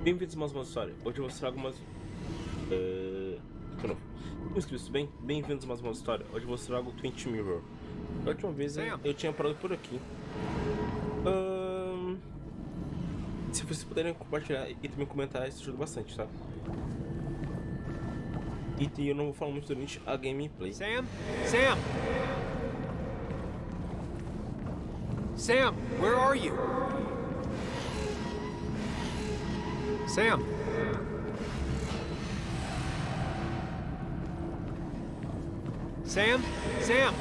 Bem-vindos a mais uma história. Hoje eu vou mostrar algumas. De novo. Inscritos, bem-vindos a mais uma história. Hoje eu vou mostrar algo Twin Mirror. Da última vez eu tinha parado por aqui. Se vocês puderem compartilhar e também comentar, isso ajuda bastante, tá? E eu não vou falar muito durante a gameplay. Sam? Sam! Sam, where are you? Sam! Sam? Sam!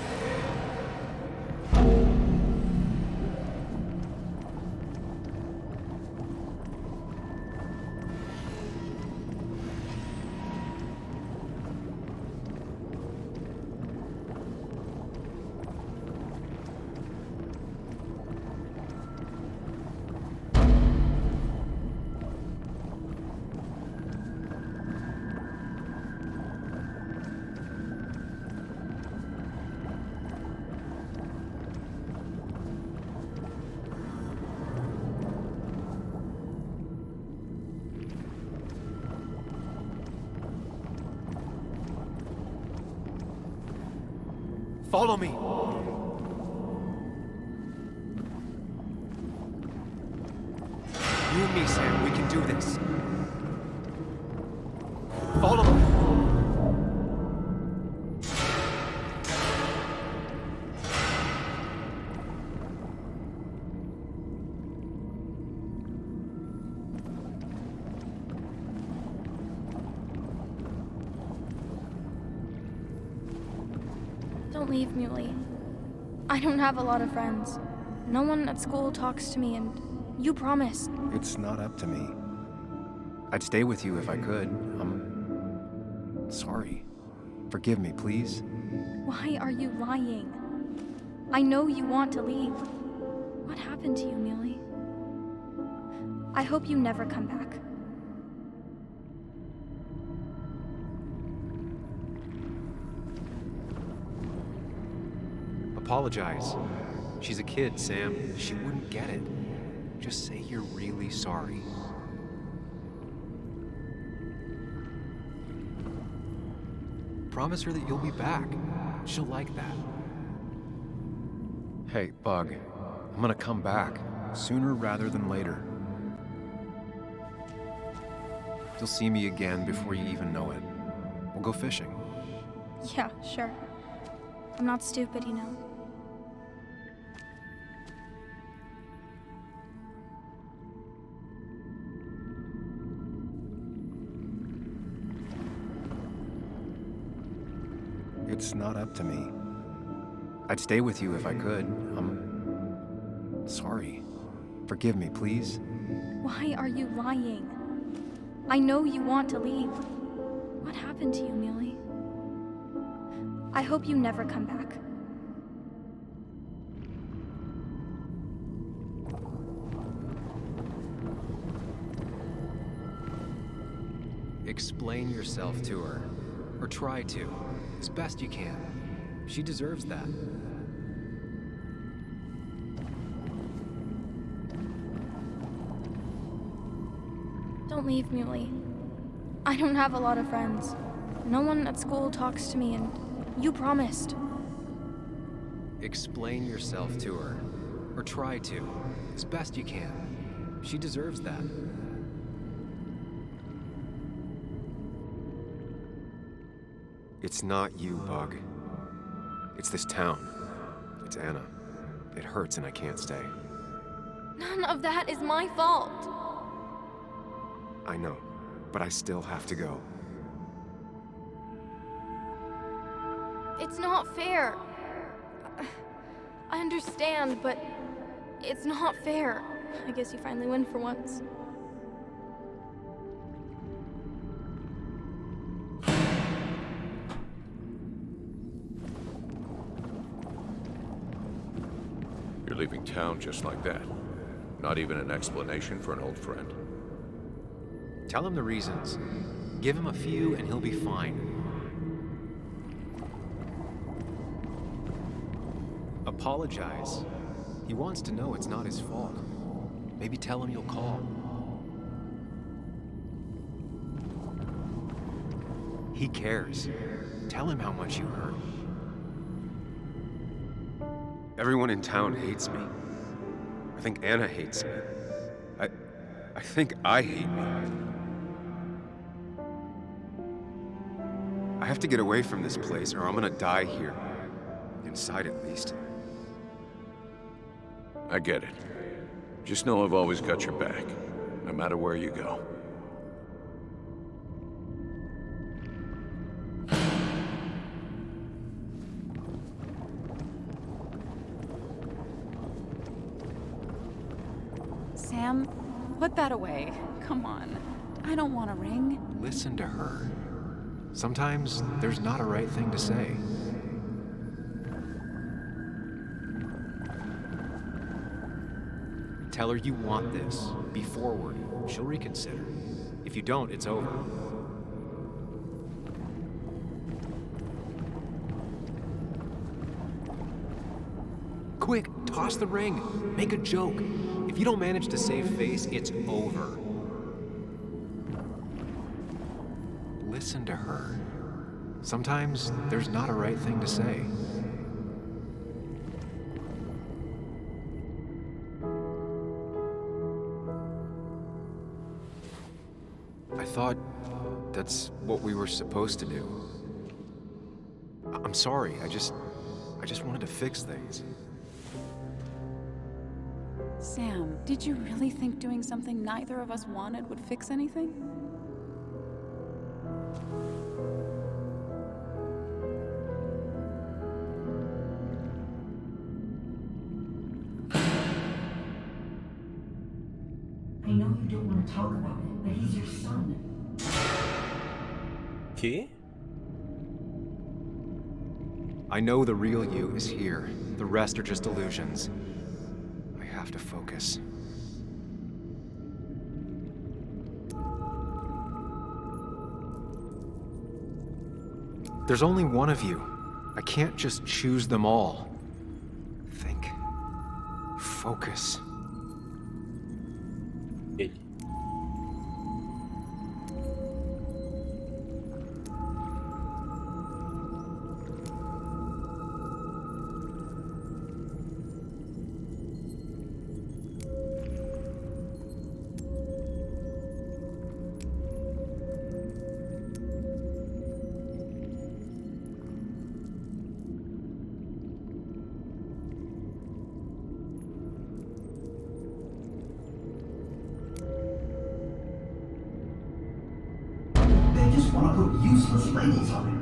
Follow me! You and me, Sam, we can do this. Follow me! Don't leave, Muley. I don't have a lot of friends. No one at school talks to me, and you promised. It's not up to me. I'd stay with you if I could. I'm sorry. Forgive me, please. Why are you lying? I know you want to leave. What happened to you, Muley? I hope you never come back. Apologize. She's a kid, Sam. She wouldn't get it. Just say you're really sorry. Promise her that you'll be back. She'll like that. Hey, Bug. I'm gonna come back. Sooner rather than later. You'll see me again before you even know it. We'll go fishing. Yeah, sure. I'm not stupid, you know. It's not up to me. I'd stay with you if I could. I'm sorry. Forgive me, please. Why are you lying? I know you want to leave. What happened to you, Muley? I hope you never come back. Explain yourself to her. Or try to. As best you can. She deserves that. Don't leave, Muley. I don't have a lot of friends. No one at school talks to me, and you promised. Explain yourself to her. Or try to. As best you can. She deserves that. It's not you, Bug. It's this town. It's Anna. It hurts and I can't stay. None of that is my fault. I know, but I still have to go. It's not fair. I understand, but it's not fair. I guess you finally win for once. You're leaving town just like that. Not even an explanation for an old friend. Tell him the reasons. Give him a few and he'll be fine. Apologize. He wants to know it's not his fault. Maybe tell him you'll call. He cares. Tell him how much you hurt. Everyone in town hates me. I think Anna hates me. I think I hate me. I have to get away from this place or I'm gonna die here. Inside at least. I get it. Just know I've always got your back, no matter where you go. Sam, put that away. Come on. I don't want a ring. Listen to her. Sometimes there's not a right thing to say. Tell her you want this. Be forward. She'll reconsider. If you don't, it's over. Quick, toss the ring. Make a joke. If you don't manage to save face, it's over. Listen to her. Sometimes there's not a right thing to say. I thought that's what we were supposed to do. I'm sorry, I just wanted to fix things. Sam, did you really think doing something neither of us wanted would fix anything? I know you don't want to talk about it, but he's your son. Que? I know the real you is here. The rest are just illusions. I have to focus. There's only one of you. I can't just choose them all. Think. Focus. Ele. They just want to put useless labels on it.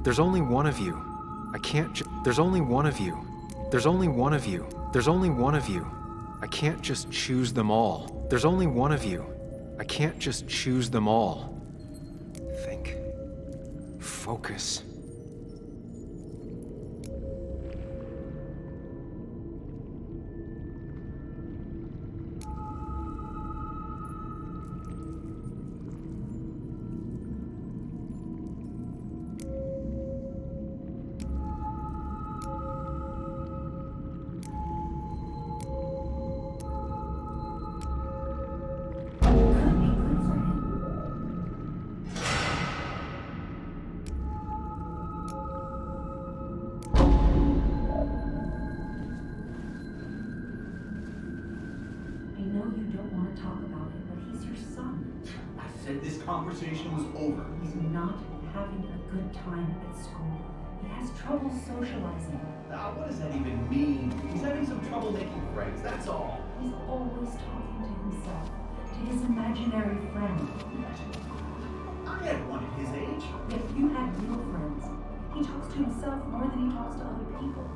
There's only one of you. I can't there's only one of you. There's only one of you. There's only one of you. I can't just choose them all. There's only one of you. I can't just choose them all. Think. Focus. Talk about it, but he's your son. I said this conversation was over. He's not having a good time at school. He has trouble socializing. What does that even mean? He's having some trouble making friends, that's all. He's always talking to himself, to his imaginary friend. I had one at his age. If you had real friends, he talks to himself more than he talks to other people.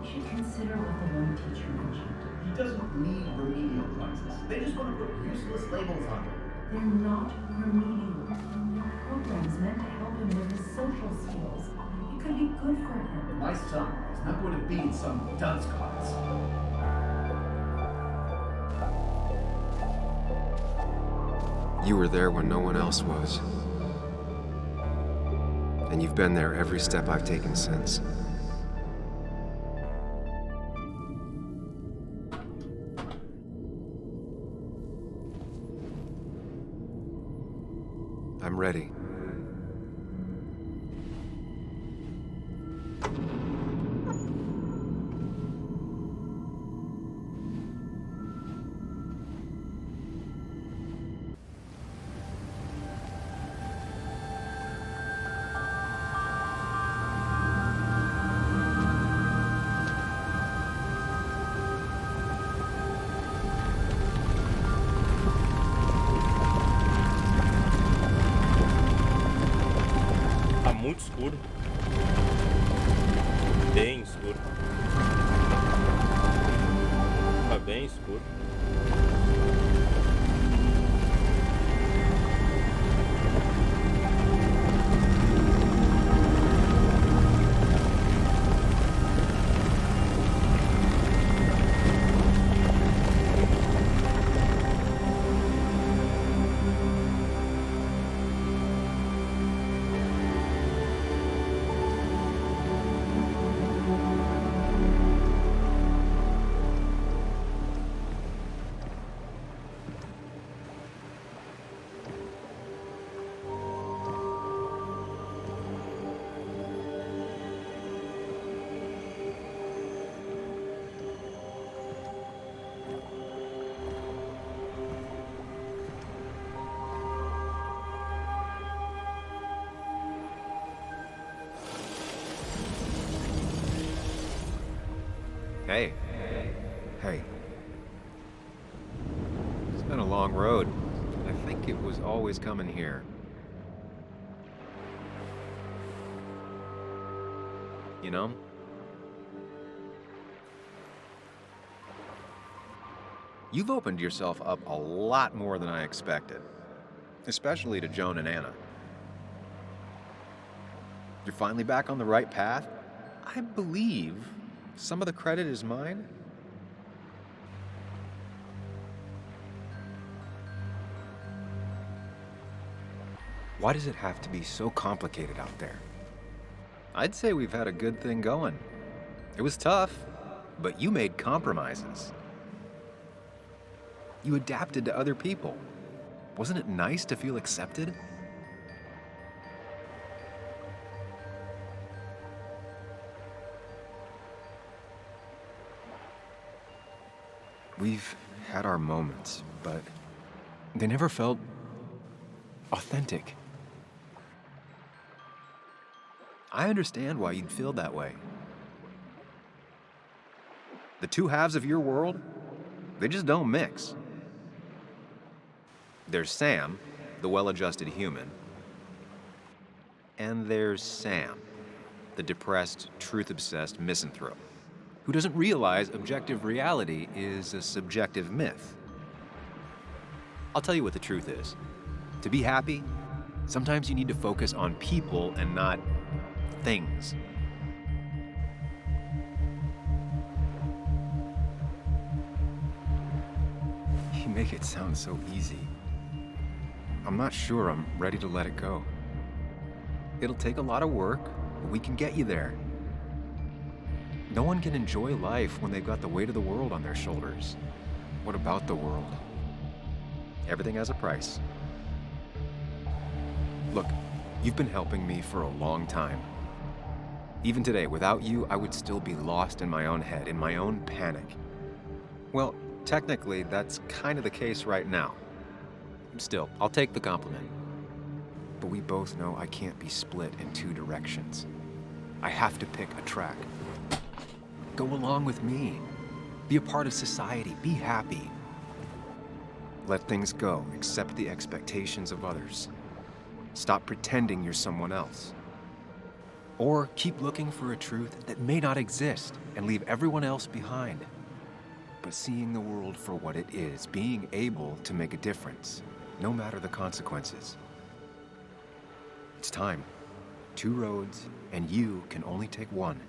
You should consider what the one teacher mentioned. He doesn't need remedial classes. They just want to put useless labels on him. They're not remedial. They're programs meant to help him with his social skills. You could be good for him. My son is not going to be in some dunce class. You were there when no one else was. And you've been there every step I've taken since. I'm ready. Muito escuro. Bem escuro. Tá bem escuro. Hey. Hey, It's been a long road. I think it was always coming here. You know? You've opened yourself up a lot more than I expected. Especially to Joan and Anna. You're finally back on the right path. I believe some of the credit is mine. Why does it have to be so complicated out there? I'd say we've had a good thing going. It was tough, but you made compromises. You adapted to other people. Wasn't it nice to feel accepted? We've had our moments, but they never felt authentic. I understand why you'd feel that way. The two halves of your world, they just don't mix. There's Sam, the well-adjusted human, and there's Sam, the depressed, truth-obsessed misanthrope, who doesn't realize objective reality is a subjective myth. I'll tell you what the truth is. To be happy, sometimes you need to focus on people and not things. You make it sound so easy. I'm not sure I'm ready to let it go. It'll take a lot of work, but we can get you there. No one can enjoy life when they've got the weight of the world on their shoulders. What about the world? Everything has a price. Look, you've been helping me for a long time. Even today, without you, I would still be lost in my own head, in my own panic. Well, technically, that's kind of the case right now. Still, I'll take the compliment. But we both know I can't be split in two directions. I have to pick a track. Go along with me. Be a part of society. Be happy. Let things go. Accept the expectations of others. Stop pretending you're someone else. Or keep looking for a truth that may not exist and leave everyone else behind. But seeing the world for what it is, being able to make a difference, no matter the consequences. It's time. 2 roads, and you can only take one.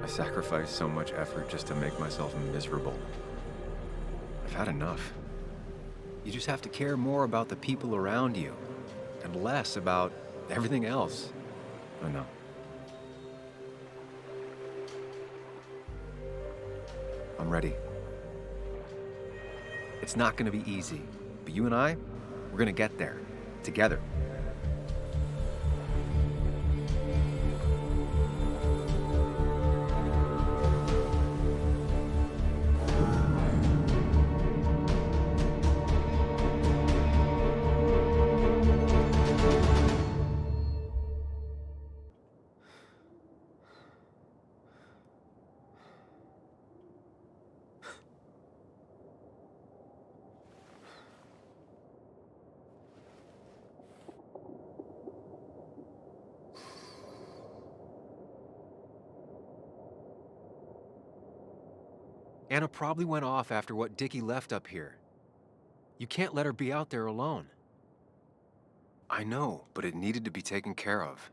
I sacrificed so much effort just to make myself miserable. I've had enough. You just have to care more about the people around you, and less about everything else. I know. I'm ready. It's not gonna be easy, but you and I, we're gonna get there, together. Anna probably went off after what Dickie left up here. You can't let her be out there alone. I know, but it needed to be taken care of.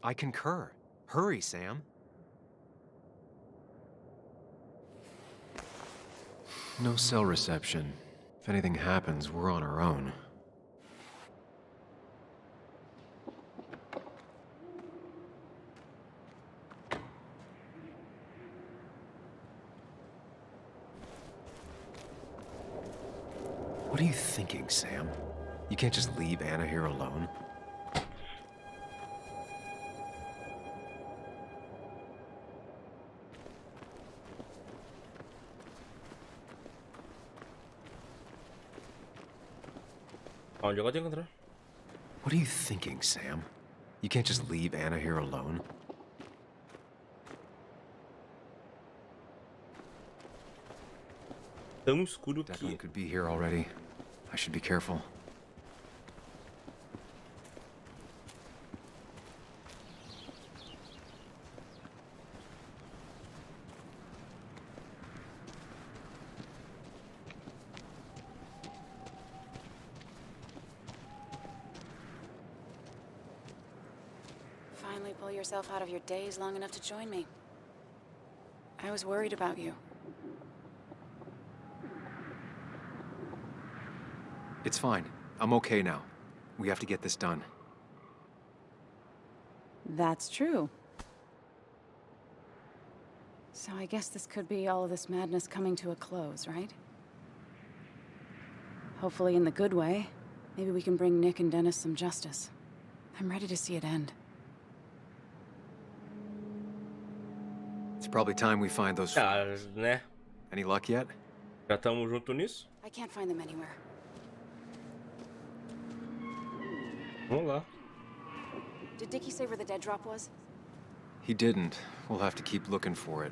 I concur. Hurry, Sam. No cell reception. If anything happens, we're on our own. What are you thinking, Sam? You can't just leave Anna here alone. Onde eu vou te encontrar? What are you thinking, Sam? You can't just leave Anna here alone. Tão escuro Declan que... could be here already. I should be careful. Finally pull yourself out of your daze long enough to join me. I was worried about you. It's fine. I'm okay now. We have to get this done. That's true. So I guess this could be all of this madness coming to a close, right? Hopefully in the good way. Maybe we can bring Nick and Dennis some justice. I'm ready to see it end. It's probably time we find those... Ah, né? Any luck yet? Já estamos junto nisso? I can't find them anywhere. Vamos lá. Did Dickie say where the dead drop was? He didn't. We'll have to keep looking for it.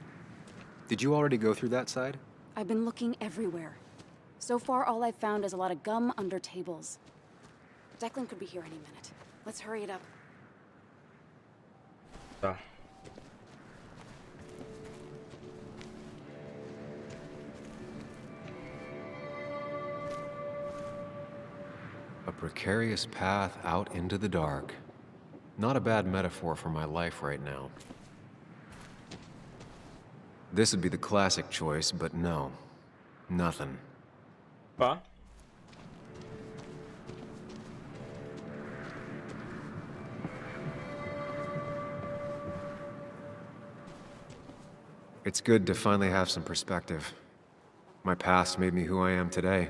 Did you already go through that side? I've been looking everywhere. So far, all I've found is a lot of gum under tables. Declan could be here any minute. Let's hurry it up. Tá. A precarious path out into the dark. Not a bad metaphor for my life right now. This would be the classic choice, but no. Nothing. Pá. It's good to finally have some perspective. My past made me who I am today.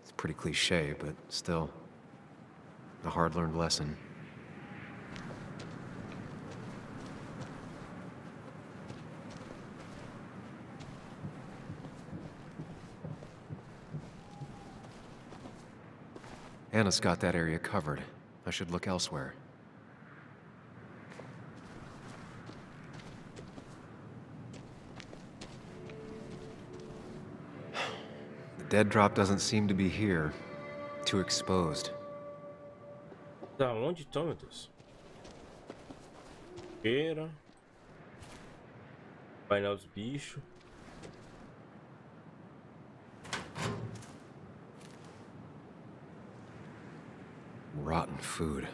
It's pretty cliche, but still. A hard-learned lesson. Anna's got that area covered. I should look elsewhere. dead drop doesn't seem to be here. Too exposed. Da onde estão, meu Deus? Feira. Painel dos bichos. Rotten food.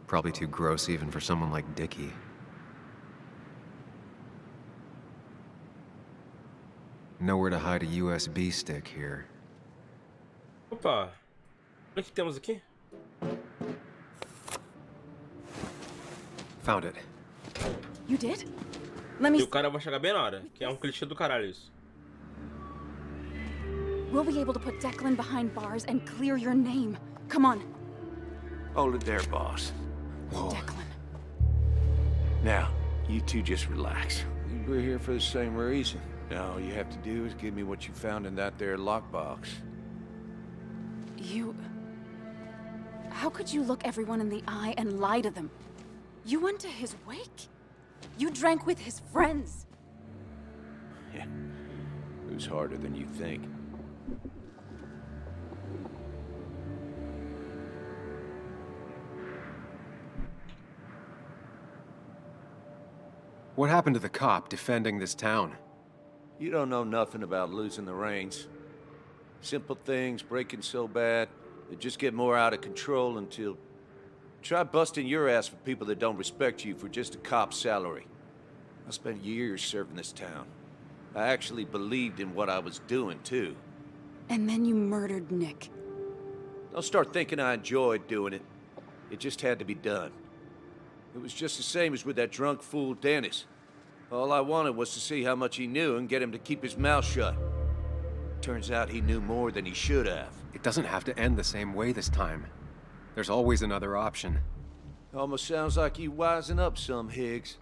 Probably too gross even for someone like Dickie. Nowhere to hide a USB stick here. Opa! Olha o que temos aqui. Found it. You did? Let me. E o cara vai chegar bem na hora, que é um clichê do caralho isso. We'll be able to put Declan behind bars and clear your name. Come on. Hold it there, boss. Whoa. Declan. Now, you two just relax. We're here for the same reason. Now, all you have to do is give me what you found in that there lockbox. You... How could you look everyone in the eye and lie to them? You went to his wake? You drank with his friends? Yeah, it was harder than you think. What happened to the cop defending this town? You don't know nothing about losing the reins. Simple things breaking so bad, they just get more out of control until... Try busting your ass for people that don't respect you for just a cop's salary. I spent years serving this town. I actually believed in what I was doing, too. And then you murdered Nick. Don't start thinking I enjoyed doing it. It just had to be done. It was just the same as with that drunk fool Dennis. All I wanted was to see how much he knew and get him to keep his mouth shut. Turns out he knew more than he should have. It doesn't have to end the same way this time. There's always another option. Almost sounds like you wising up some, Higgs.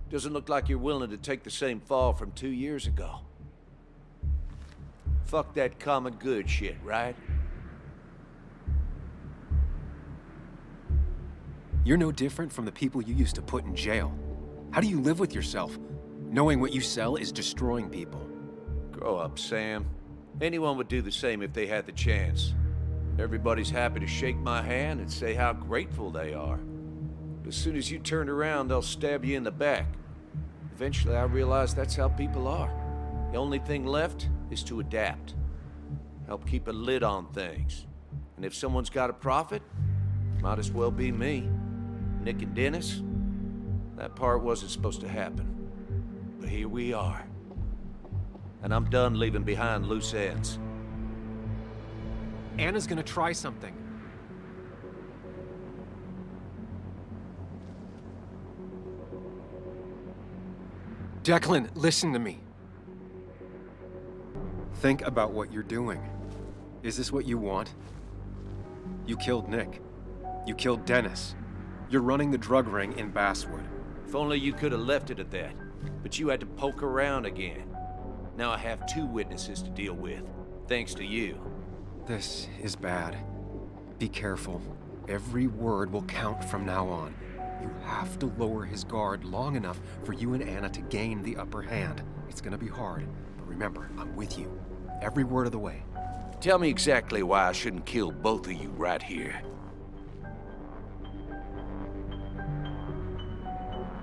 Doesn't look like you're willing to take the same fall from 2 years ago. Fuck that common good shit, right? You're no different from the people you used to put in jail. How do you live with yourself, knowing what you sell is destroying people? Grow up, Sam. Anyone would do the same if they had the chance. Everybody's happy to shake my hand and say how grateful they are. But as soon as you turn around, they'll stab you in the back. Eventually, I realized that's how people are. The only thing left is to adapt. Help keep a lid on things. And if someone's got a profit, might as well be me. Nick and Dennis, that part wasn't supposed to happen. But here we are. And I'm done leaving behind loose ends. Anna's gonna try something. Declan, listen to me. Think about what you're doing. Is this what you want? You killed Nick. You killed Dennis. You're running the drug ring in Basswood. If only you could have left it at that. But you had to poke around again. Now I have 2 witnesses to deal with, thanks to you. This is bad. Be careful. Every word will count from now on. You have to lower his guard long enough for you and Anna to gain the upper hand. It's gonna be hard, but remember, I'm with you. Every word of the way. Tell me exactly why I shouldn't kill both of you right here.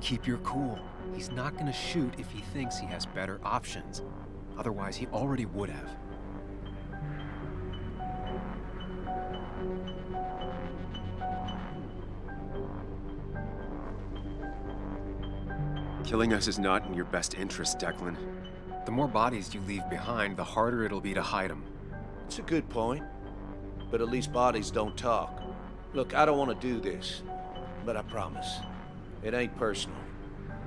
Keep your cool. He's not gonna shoot if he thinks he has better options. Otherwise, he already would have. Killing us is not in your best interest, Declan. The more bodies you leave behind, the harder it'll be to hide them. It's a good point. But at least bodies don't talk. Look, I don't want to do this. But I promise. It ain't personal.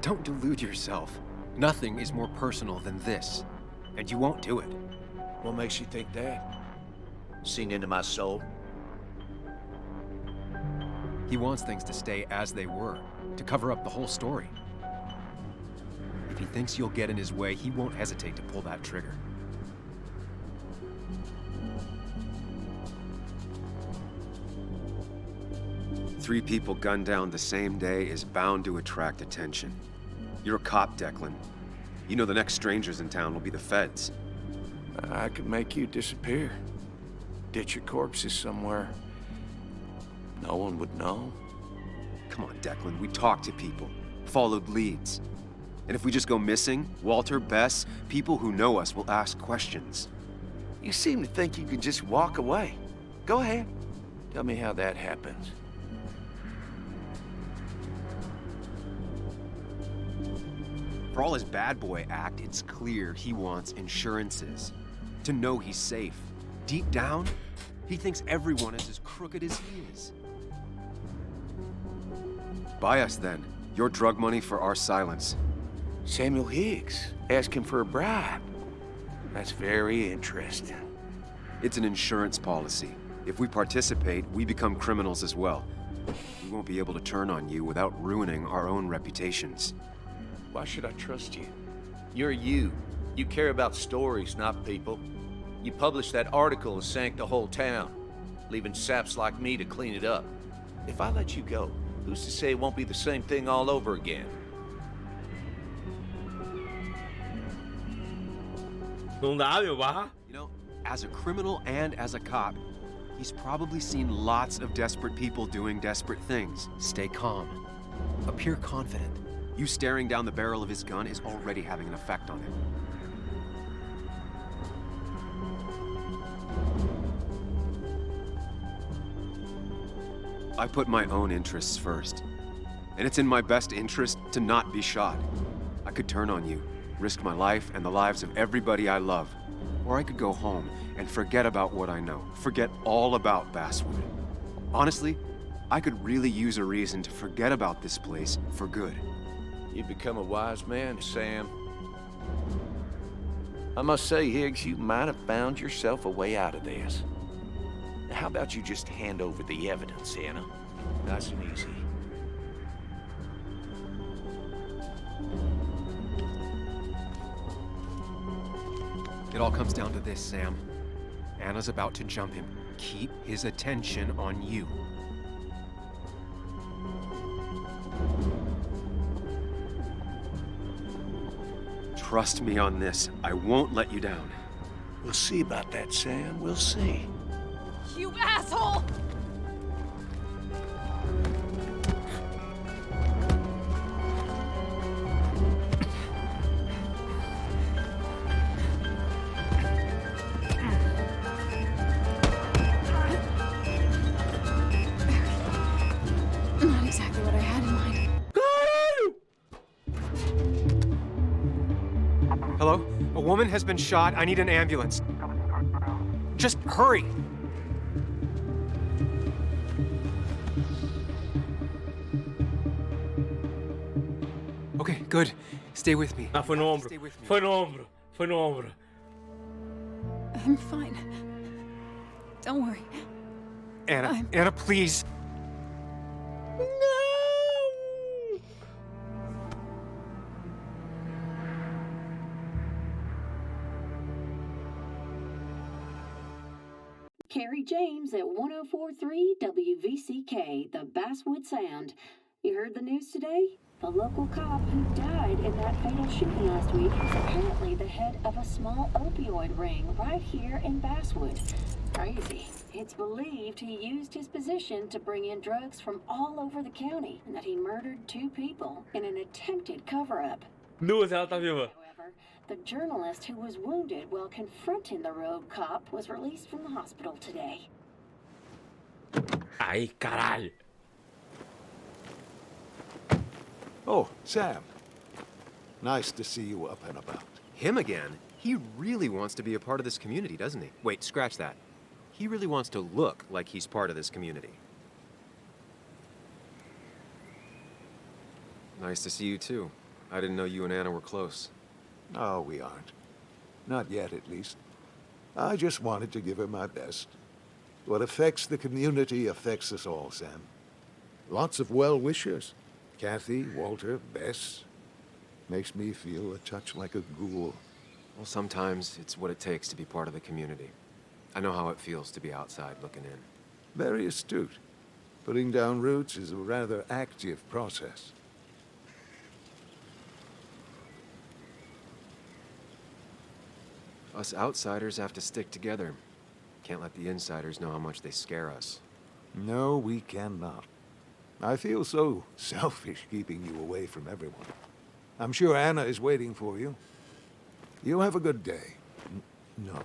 Don't delude yourself. Nothing is more personal than this. And you won't do it. What makes you think that? Seen into my soul? He wants things to stay as they were, to cover up the whole story. If he thinks you'll get in his way, he won't hesitate to pull that trigger. Three people gunned down the same day is bound to attract attention. You're a cop, Declan. You know the next strangers in town will be the feds. I could make you disappear. Ditch your corpses somewhere. No one would know. Come on, Declan, we talked to people, followed leads. And if we just go missing, Walter, Bess, people who know us will ask questions. You seem to think you could just walk away. Go ahead. Tell me how that happens. For all his bad boy act, it's clear he wants insurances. To know he's safe. Deep down, he thinks everyone is as crooked as he is. Buy us then. Your drug money for our silence. Samuel Higgs asking for a bribe. That's very interesting. It's an insurance policy. If we participate, we become criminals as well. We won't be able to turn on you without ruining our own reputations. Why should I trust you? You're you. You care about stories, not people. You published that article and sank the whole town, leaving saps like me to clean it up. If I let you go, who's to say it won't be the same thing all over again? Não dá, meu barra. You know, as a criminal and as a cop, he's probably seen lots of desperate people doing desperate things. Stay calm. Appear confident. You staring down the barrel of his gun is already having an effect on him. I put my own interests first. And it's in my best interest to not be shot. I could turn on you, risk my life and the lives of everybody I love. Or I could go home and forget about what I know. Forget all about Basswood. Honestly, I could really use a reason to forget about this place for good. You've become a wise man, Sam. I must say, Higgs, you might have found yourself a way out of this. How about you just hand over the evidence, Anna? Nice and easy. It all comes down to this, Sam. Anna's about to jump him. Keep his attention on you. Trust me on this. I won't let you down. We'll see about that, Sam. We'll see. You asshole! Not exactly what I had in mind. Hello? A woman has been shot. I need an ambulance. Just hurry! Okay, good. Stay with me. Ah, foi no ombro. Foi no ombro. Foi no ombro. I'm fine. Don't worry. Anna, please. Carrie James at 104.3 WVCK, the Basswood Sound. You heard the news today? The local cop who died in that fatal shooting last week is apparently the head of a small opioid ring right here in Basswood. Crazy. It's believed he used his position to bring in drugs from all over the county and that he murdered 2 people in an attempted cover-up. Duas, ela tá viva. However, the journalist who was wounded while confronting the rogue cop was released from the hospital today. Aí, caralho. Oh, Sam. Nice to see you up and about. Him again? He really wants to be a part of this community, doesn't he? Wait, scratch that. He really wants to look like he's part of this community. Nice to see you too. I didn't know you and Anna were close. No, we aren't. Not yet, at least. I just wanted to give her my best. What affects the community affects us all, Sam. Lots of well-wishers. Kathy, Walter, Bess. Makes me feel a touch like a ghoul. Well, sometimes it's what it takes to be part of the community. I know how it feels to be outside looking in. Very astute. Putting down roots is a rather active process. Us outsiders have to stick together. Can't let the insiders know how much they scare us. No, we cannot. I feel so selfish keeping you away from everyone. I'm sure Anna is waiting for you. You have a good day. No.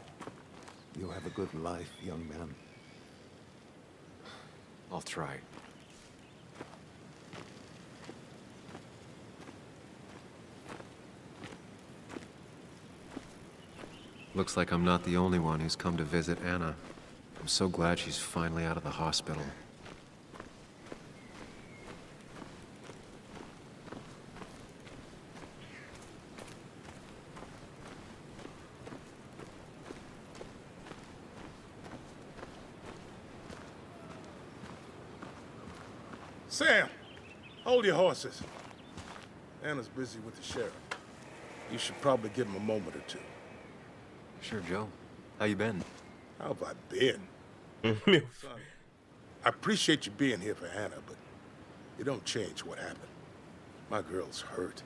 You have a good life, young man. I'll try. Looks like I'm not the only one who's come to visit Anna. I'm so glad she's finally out of the hospital. Sam, hold your horses. Anna's busy with the sheriff. You should probably give him a moment or two. Sure, Joe. How you been? How have I been? Son, I appreciate you being here for Anna, but it don't change what happened. My girl's hurt,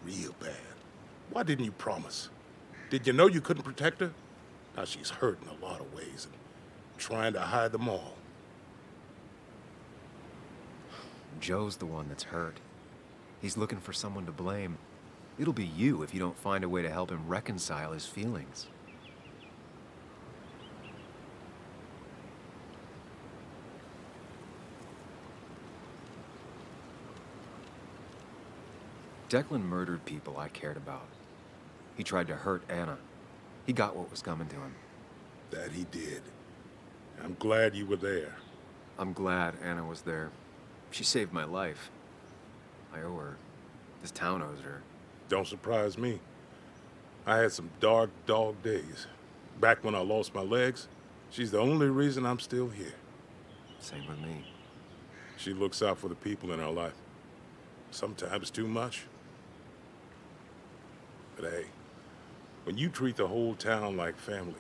real bad. Why didn't you promise? Did you know you couldn't protect her? Now she's hurt in a lot of ways and trying to hide them all. Joe's the one that's hurt. He's looking for someone to blame. It'll be you if you don't find a way to help him reconcile his feelings. Declan murdered people I cared about. He tried to hurt Anna. He got what was coming to him. That he did. I'm glad you were there. I'm glad Anna was there. She saved my life. I owe her. This town owes her. Don't surprise me. I had some dark dog days. Back when I lost my legs, she's the only reason I'm still here. Same with me. She looks out for the people in her life. Sometimes too much. But hey, when you treat the whole town like family,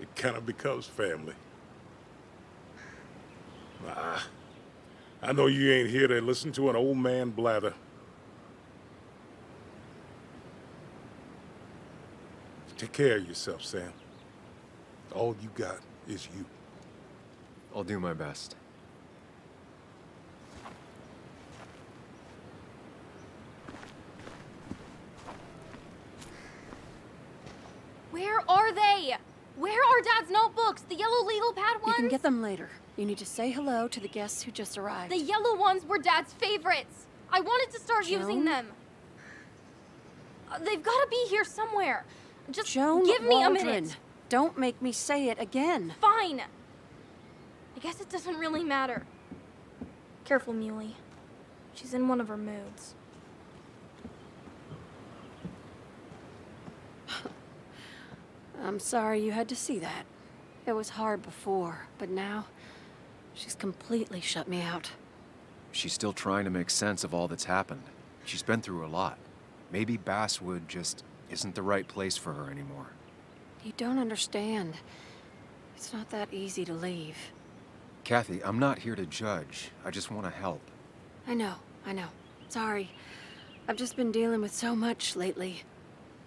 it kind of becomes family. I know you ain't here to listen to an old man blather. Take care of yourself, Sam. All you got is you. I'll do my best. Where are they? Where are Dad's notebooks? The yellow legal pad ones? You can get them later. You need to say hello to the guests who just arrived. The yellow ones were Dad's favorites. I wanted to start using them. They've got to be here somewhere. Just give me a minute. Don't make me say it again. Fine. I guess it doesn't really matter. Careful, Muley. She's in one of her moods. I'm sorry you had to see that. It was hard before, but now she's completely shut me out. She's still trying to make sense of all that's happened. She's been through a lot. Maybe Basswood just isn't the right place for her anymore. You don't understand. It's not that easy to leave. Kathy, I'm not here to judge. I just want to help. I know. Sorry. I've just been dealing with so much lately.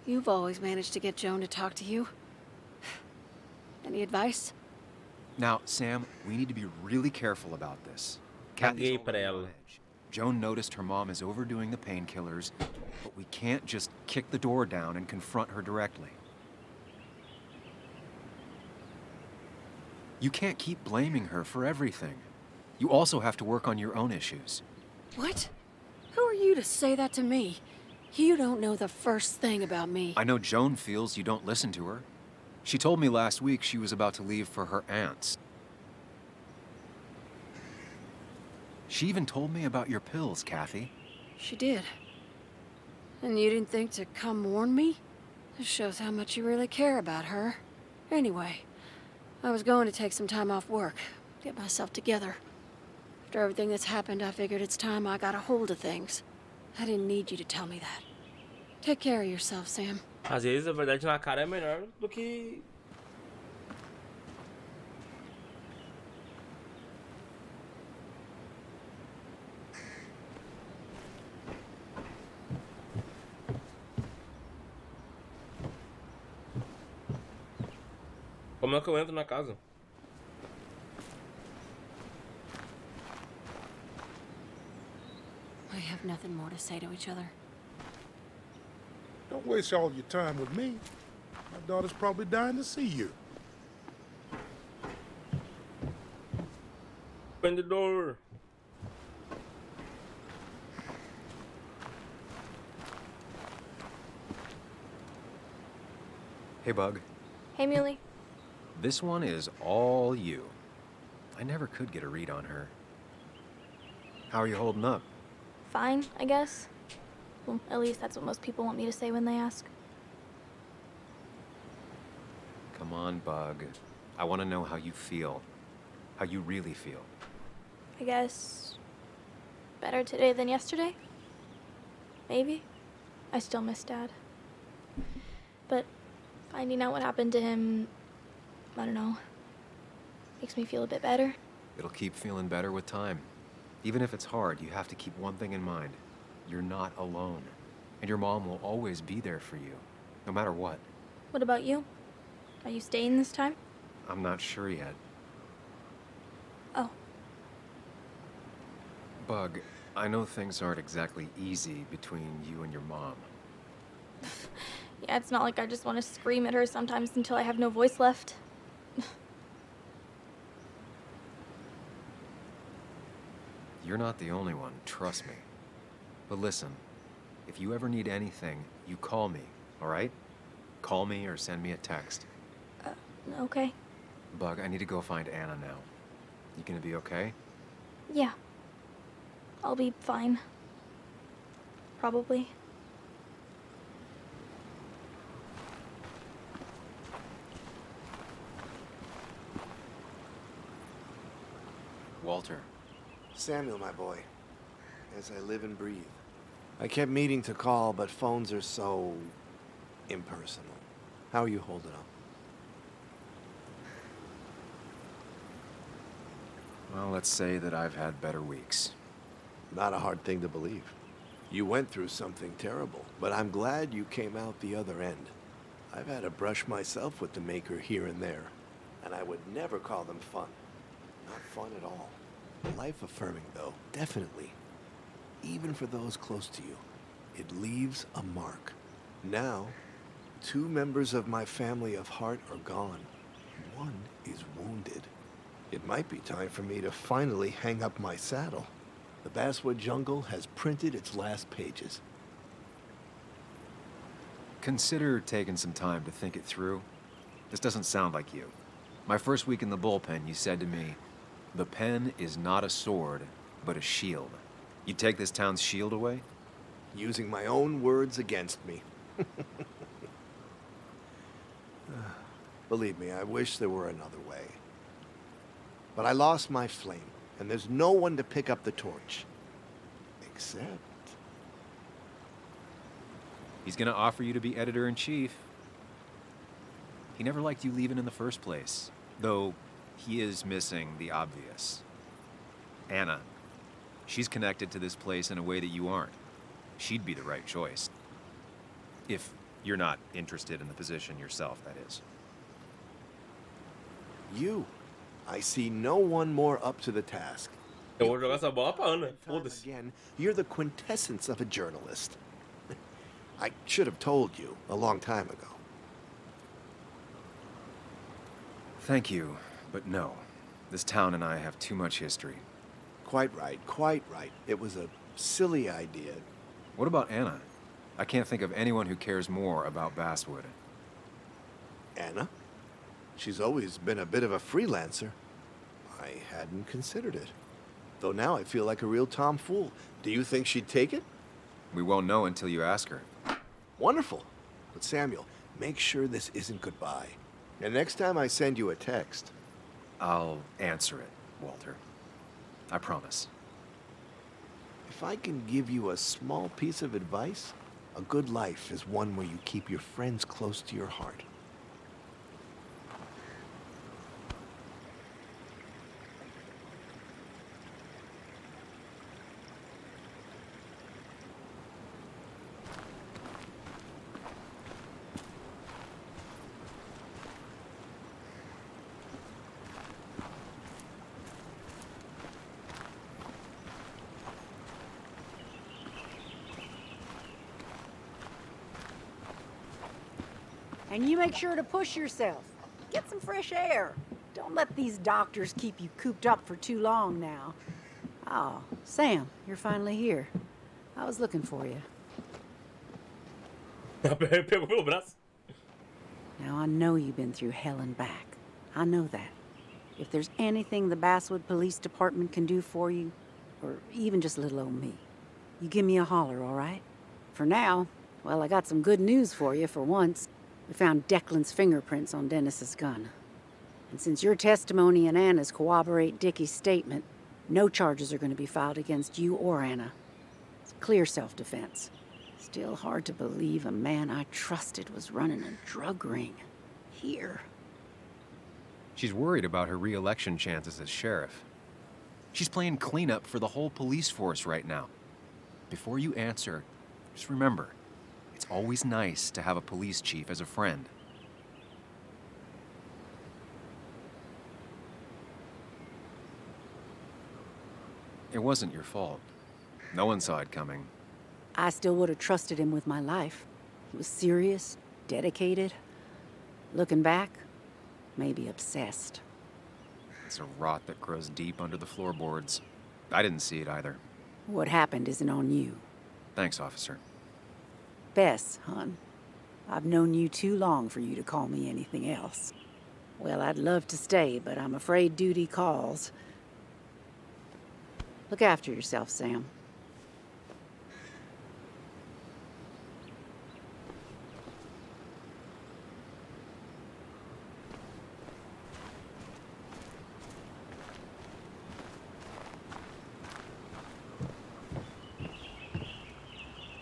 You've always managed to get Joan to talk to you. Any advice? Now, Sam, we need to be really careful about this. Kathy's on edge. Joan noticed her mom is overdoing the painkillers, but we can't just kick the door down and confront her directly. You can't keep blaming her for everything. You also have to work on your own issues. What? Who are you to say that to me? You don't know the first thing about me. I know Joan feels you don't listen to her. She told me last week she was about to leave for her aunt's. She even told me about your pills, Kathy. She did. And you didn't think to come warn me? This shows how much you really care about her. Anyway, I was going to take some time off work, get myself together. After everything that's happened, I figured it's time I got a hold of things. I didn't need you to tell me that. Take care of yourself, Sam. Às vezes a verdade na cara é melhor do que Como é que eu entro na casa? We have nothing more to say to each other. Don't waste all your time with me. My daughter's probably dying to see you. Open the door. Hey, Bug. Hey, Muley. This one is all you. I never could get a read on her. How are you holding up? Fine, I guess. Well, at least that's what most people want me to say when they ask. Come on, Bug. I want to know how you feel. How you really feel. I guess better today than yesterday? Maybe. I still miss Dad. But finding out what happened to him, I don't know, makes me feel a bit better. It'll keep feeling better with time. Even if it's hard, you have to keep one thing in mind. You're not alone. And your mom will always be there for you, no matter what. What about you? Are you staying this time? I'm not sure yet. Oh. Bug, I know things aren't exactly easy between you and your mom. Yeah, it's not like I just want to scream at her sometimes until I have no voice left. You're not the only one, trust me. But listen, if you ever need anything, you call me, all right? Call me or send me a text. Okay. Bug, I need to go find Anna now. You gonna be okay? Yeah. I'll be fine. Probably. Walter. Samuel, my boy. As I live and breathe. I kept meaning to call, but phones are so impersonal. How are you holding up? Well, let's say that I've had better weeks. Not a hard thing to believe. You went through something terrible, but I'm glad you came out the other end. I've had a brush myself with the Maker here and there, and I would never call them fun. Not fun at all. Life-affirming, though, definitely. Even for those close to you, it leaves a mark. Now, 2 members of my family of heart are gone. 1 is wounded. It might be time for me to finally hang up my saddle. The Basswood Jungle has printed its last pages. Consider taking some time to think it through. This doesn't sound like you. My first week in the bullpen, you said to me, "The pen is not a sword, but a shield." You take this town's shield away? Using my own words against me. Believe me, I wish there were another way. But I lost my flame, and there's no one to pick up the torch. Except... He's gonna offer you to be editor-in-chief. He never liked you leaving in the first place, though he is missing the obvious. Anna. She's connected to this place in a way that you aren't. She'd be the right choice. If you're not interested in the position yourself, that is. You. I see no one more up to the task. Eu vou jogar essa bola pra Ana. Foda-se. Again, you're the quintessence of a journalist. I should have told you a long time ago. Thank you, but no. This town and I have too much history. Quite right, quite right. It was a silly idea. What about Anna? I can't think of anyone who cares more about Basswood. Anna? She's always been a bit of a freelancer. I hadn't considered it. Though now I feel like a real tomfool. Do you think she'd take it? We won't know until you ask her. Wonderful. But Samuel, make sure this isn't goodbye. And next time I send you a text... I'll answer it, Walter. I promise. If I can give you a small piece of advice, a good life is one where you keep your friends close to your heart. And you make sure to push yourself. Get some fresh air. Don't let these doctors keep you cooped up for too long now. Oh, Sam, you're finally here. I was looking for you. Pegou pelo braço. Now, I know you've been through hell and back. I know that. If there's anything the Basswood Police Department can do for you, or even just little old me, you give me a holler, all right? For now, well, I got some good news for you for once. We found Declan's fingerprints on Dennis's gun. And since your testimony and Anna's corroborate Dickie's statement, no charges are going to be filed against you or Anna. It's clear self-defense. Still hard to believe a man I trusted was running a drug ring. Here. She's worried about her re-election chances as sheriff. She's playing cleanup for the whole police force right now. Before you answer, just remember, it's always nice to have a police chief as a friend. It wasn't your fault. No one saw it coming. I still would have trusted him with my life. He was serious, dedicated. Looking back, maybe obsessed. It's a rot that grows deep under the floorboards. I didn't see it either. What happened isn't on you. Thanks, officer. Bess, hon. I've known you too long for you to call me anything else. Well, I'd love to stay, but I'm afraid duty calls. Look after yourself, Sam.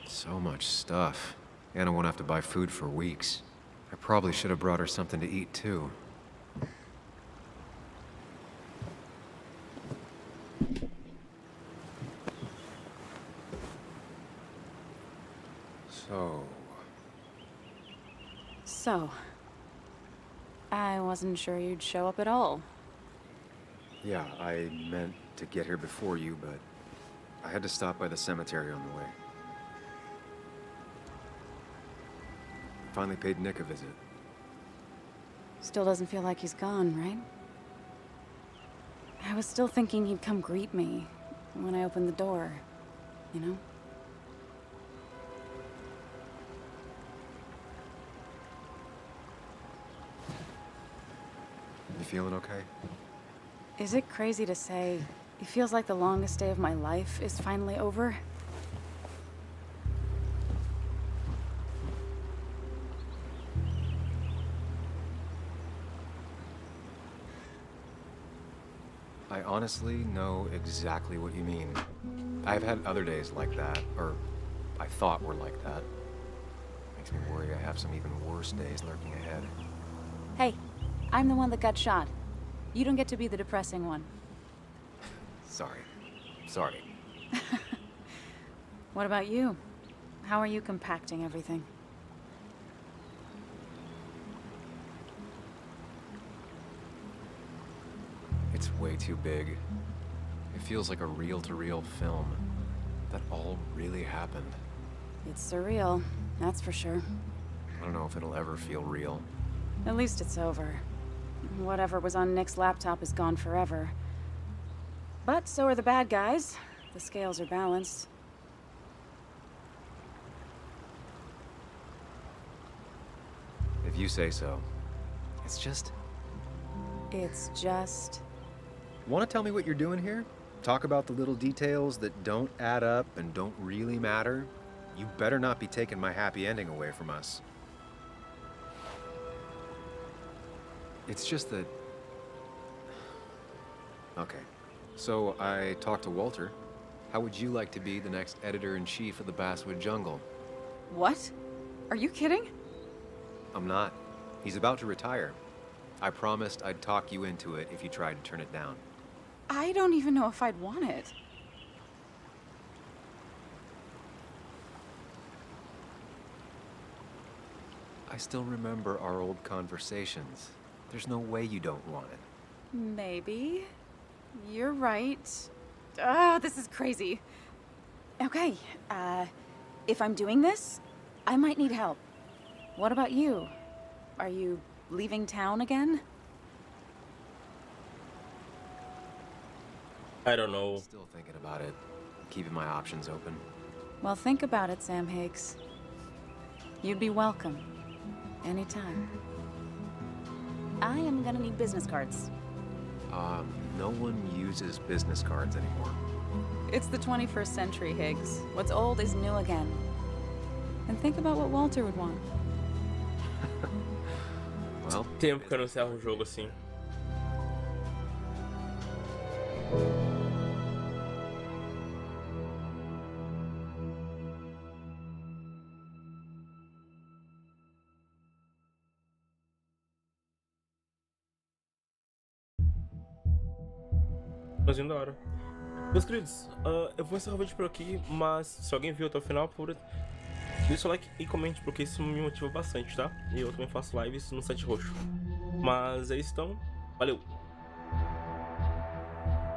So much stuff. Anna won't have to buy food for weeks. I probably should have brought her something to eat, too. So, I wasn't sure you'd show up at all. Yeah, I meant to get here before you, but I had to stop by the cemetery on the way. Finally paid Nick a visit. Still doesn't feel like he's gone, right? I was still thinking he'd come greet me when I opened the door, you know? You feeling okay? Is it crazy to say it feels like the longest day of my life is finally over? I honestly know exactly what you mean. I've had other days like that, or I thought were like that. Makes me worry I have some even worse days lurking ahead. Hey, I'm the one that got shot. You don't get to be the depressing one. Sorry. Sorry. What about you? How are you compacting everything? It's way too big. It feels like a reel-to-reel film. That all really happened. It's surreal, that's for sure. I don't know if it'll ever feel real. At least it's over. Whatever was on Nick's laptop is gone forever. But so are the bad guys. The scales are balanced. If you say so. It's just... Want to tell me what you're doing here? Talk about the little details that don't add up and don't really matter? You better not be taking my happy ending away from us. It's just that... Okay. So I talked to Walter. How would you like to be the next editor-in-chief of the Basswood Jungle? What? Are you kidding? I'm not. He's about to retire. I promised I'd talk you into it if you tried to turn it down. I don't even know if I'd want it. I still remember our old conversations. There's no way you don't want it. Maybe. You're right. Ah, this is crazy. Okay, if I'm doing this, I might need help. What about you? Are you leaving town again? I don't know. Still thinking about it. Keeping my options open. Well, think about it, Sam Higgs. You'd be welcome. Anytime. I am gonna need business cards. No one uses business cards anymore. It's the 21st century, Higgs. What's old is new again. And think about what Walter would want. Well, tempo que eu não encerro um jogo assim. Mas da hora. Meus queridos, eu vou encerrar o vídeo por aqui, mas se alguém viu até o final, deixa o like e comente, porque isso me motiva bastante, tá? E eu também faço lives no site roxo. Mas é isso então, valeu!